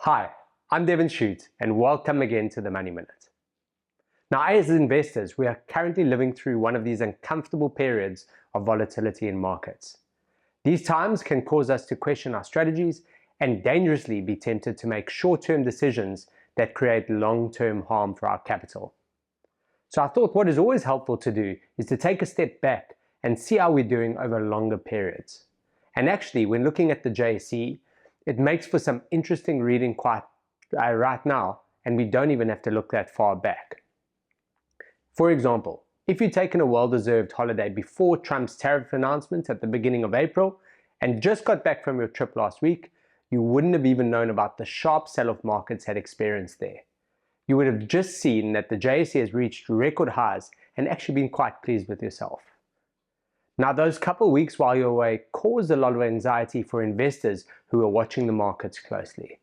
Hi, I'm Devin Shute, and welcome again to the Money Minute. Now, as investors, we are currently living through one of these uncomfortable periods of volatility in markets. These times can cause us to question our strategies and dangerously be tempted to make short-term decisions that create long-term harm for our capital. So I thought what is always helpful to do is to take a step back and see how we're doing over longer periods. And actually, when looking at the JSE, it makes for some interesting reading right now, and we don't even have to look that far back. For example, if you'd taken a well-deserved holiday before Trump's tariff announcement at the beginning of April and just got back from your trip last week, you wouldn't have even known about the sharp sell-off markets had experienced there. You would have just seen that the JSE has reached record highs and actually been quite pleased with yourself. Now, those couple of weeks while you're away caused a lot of anxiety for investors who are watching the markets closely.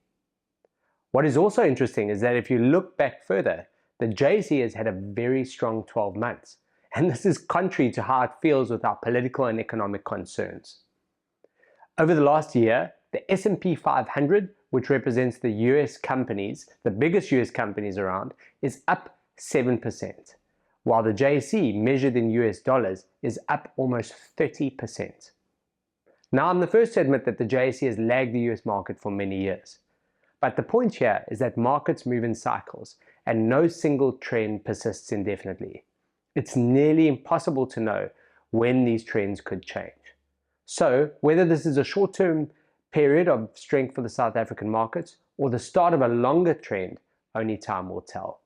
What is also interesting is that if you look back further, the JSE has had a very strong 12 months, and this is contrary to how it feels with our political and economic concerns. Over the last year, the S&P 500, which represents the US companies, the biggest US companies around, is up 7%. While the JSE, measured in US dollars, is up almost 30%. Now, I'm the first to admit that the JSE has lagged the US market for many years. But the point here is that markets move in cycles, and no single trend persists indefinitely. It's nearly impossible to know when these trends could change. So, whether this is a short-term period of strength for the South African markets or the start of a longer trend, only time will tell.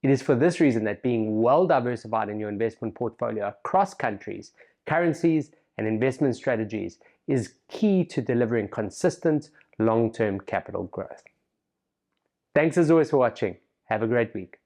It is for this reason that being well diversified in your investment portfolio across countries, currencies, and investment strategies is key to delivering consistent long-term capital growth. Thanks as always for watching. Have a great week.